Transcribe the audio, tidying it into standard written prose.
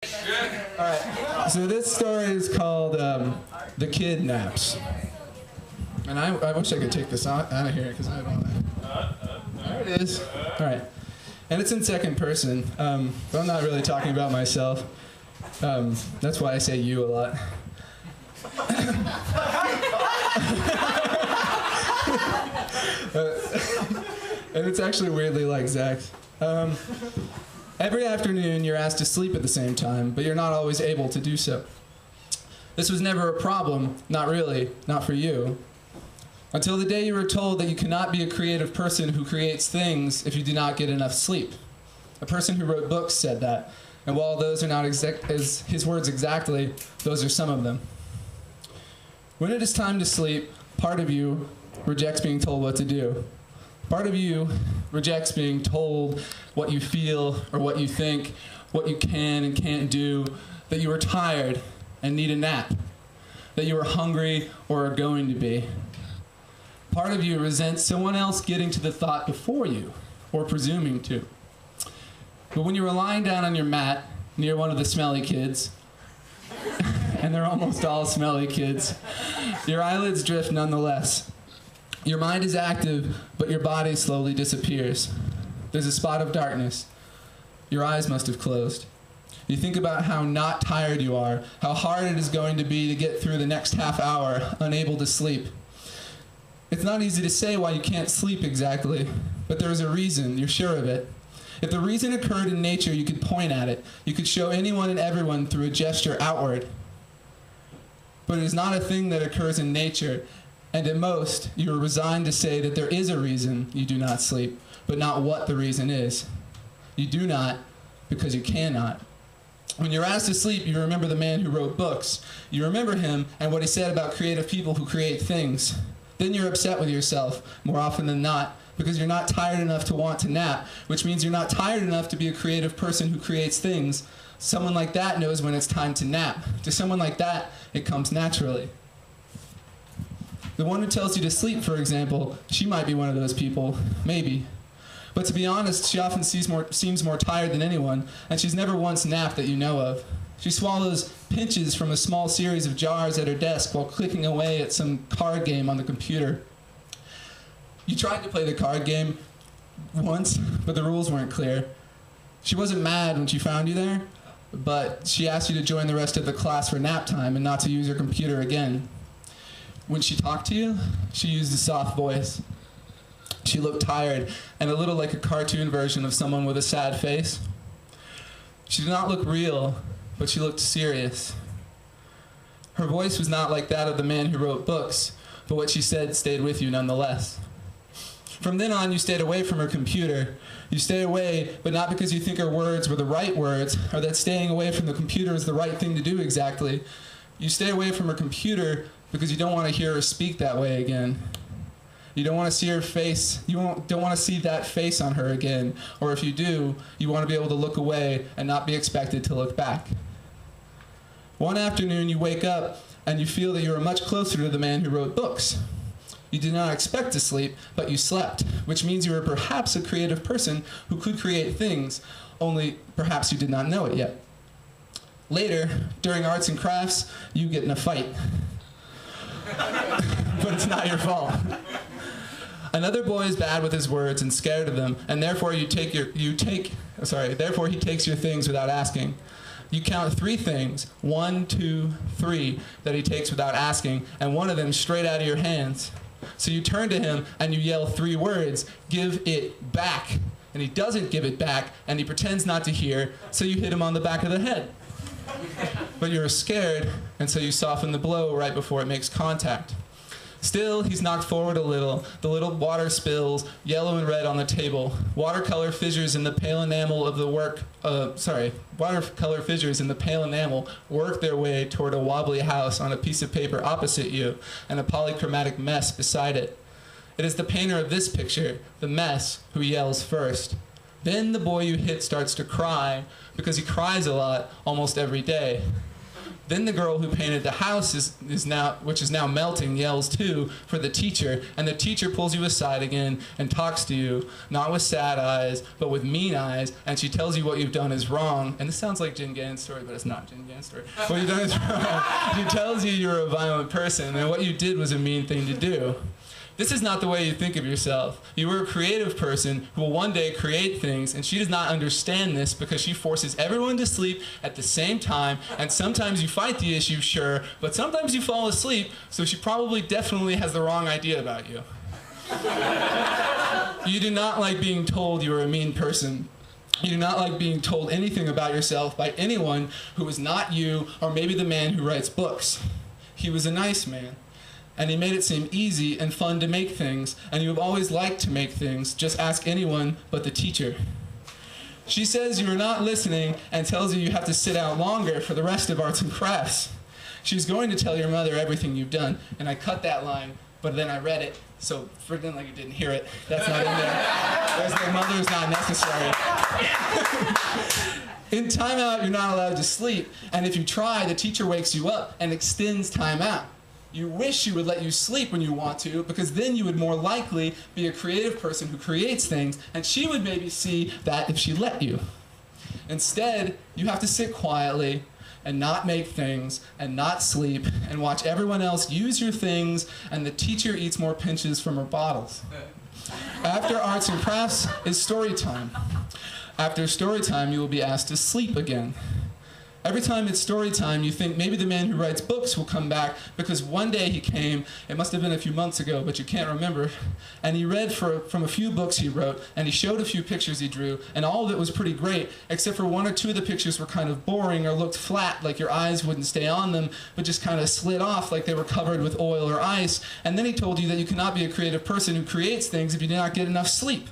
Alright, so this story is called The Kid Naps. And I wish I could take this out of here because I don't know. There it is. Alright. And it's in second person, but I'm not really talking about myself. That's why I say you a lot. And it's actually weirdly like Zach's. Every afternoon, you're asked to sleep at the same time, but you're not always able to do so. This was never a problem, not really, not for you, until the day you were told that you cannot be a creative person who creates things if you do not get enough sleep. A person who wrote books said that, and while those are not his words exactly, those are some of them. When it is time to sleep, part of you rejects being told what to do. Part of you rejects being told what you feel or what you think, what you can and can't do, that you are tired and need a nap, that you are hungry or are going to be. Part of you resents someone else getting to the thought before you or presuming to. But when you are lying down on your mat near one of the smelly kids, and they're almost all smelly kids, your eyelids drift nonetheless. Your mind is active, but your body slowly disappears. There's a spot of darkness. Your eyes must have closed. You think about how not tired you are, how hard it is going to be to get through the next half hour, unable to sleep. It's not easy to say why you can't sleep exactly, but there is a reason, you're sure of it. If the reason occurred in nature, you could point at it. You could show anyone and everyone through a gesture outward. But it is not a thing that occurs in nature. And at most, you are resigned to say that there is a reason you do not sleep, but not what the reason is. You do not because you cannot. When you're asked to sleep, you remember the man who wrote books. You remember him and what he said about creative people who create things. Then you're upset with yourself, more often than not, because you're not tired enough to want to nap, which means you're not tired enough to be a creative person who creates things. Someone like that knows when it's time to nap. To someone like that, it comes naturally. The one who tells you to sleep, for example, she might be one of those people, maybe. But to be honest, she often seems more tired than anyone, and she's never once napped that you know of. She swallows pinches from a small series of jars at her desk while clicking away at some card game on the computer. You tried to play the card game once, but the rules weren't clear. She wasn't mad when she found you there, but she asked you to join the rest of the class for nap time and not to use your computer again. When she talked to you, she used a soft voice. She looked tired and a little like a cartoon version of someone with a sad face. She did not look real, but she looked serious. Her voice was not like that of the man who wrote books, but what she said stayed with you nonetheless. From then on, you stayed away from her computer. You stay away, but not because you think her words were the right words, or that staying away from the computer is the right thing to do exactly. You stay away from her computer because you don't want to hear her speak that way again. You don't want to see her face. You don't want to see that face on her again. Or if you do, you want to be able to look away and not be expected to look back. One afternoon, you wake up and you feel that you are much closer to the man who wrote books. You did not expect to sleep, but you slept, which means you were perhaps a creative person who could create things, only perhaps you did not know it yet. Later, during arts and crafts, you get in a fight. But it's not your fault. Another boy is bad with his words and scared of them, and therefore he takes your things without asking. You count 3 things, 1, 2, 3, that he takes without asking, and one of them straight out of your hands. So you turn to him and you yell 3 words, "Give it back." And he doesn't give it back, and he pretends not to hear, so you hit him on the back of the head. But you're scared, and so you soften the blow right before it makes contact. Still, he's knocked forward a little. The little water spills, yellow and red on the table. Watercolor fissures in the pale enamel work their way toward a wobbly house on a piece of paper opposite you, and a polychromatic mess beside it. It is the painter of this picture, the mess, who yells first. Then the boy you hit starts to cry, because he cries a lot almost every day. Then the girl who painted the house which is now melting, yells too for the teacher, and the teacher pulls you aside again and talks to you, not with sad eyes, but with mean eyes, and she tells you what you've done is wrong. And this sounds like Jin Gan's story, but it's not Jin Gan's story. What you've done is wrong. She tells you you're a violent person, and what you did was a mean thing to do. This is not the way you think of yourself. You are a creative person who will one day create things, and she does not understand this because she forces everyone to sleep at the same time, and sometimes you fight the issue, sure, but sometimes you fall asleep, so she probably definitely has the wrong idea about you. You do not like being told you are a mean person. You do not like being told anything about yourself by anyone who is not you, or maybe the man who writes books. He was a nice man, and he made it seem easy and fun to make things, and you have always liked to make things. Just ask anyone but the teacher. She says you are not listening and tells you you have to sit out longer for the rest of arts and crafts. She's going to tell your mother everything you've done, and I cut that line, but then I read it, so pretend like you didn't hear it. That's not in there. There's the mother's not necessary. In timeout, you're not allowed to sleep, and if you try, the teacher wakes you up and extends timeout. You wish she would let you sleep when you want to, because then you would more likely be a creative person who creates things, and she would maybe see that if she let you. Instead, you have to sit quietly and not make things and not sleep and watch everyone else use your things, and the teacher eats more pinches from her bottles. After arts and crafts is story time. After story time, you will be asked to sleep again. Every time it's story time, you think maybe the man who writes books will come back, because one day he came, it must have been a few months ago, but you can't remember, and he read from a few books he wrote, and he showed a few pictures he drew, and all of it was pretty great, except for one or two of the pictures were kind of boring or looked flat, like your eyes wouldn't stay on them, but just kind of slid off like they were covered with oil or ice. And then he told you that you cannot be a creative person who creates things if you do not get enough sleep.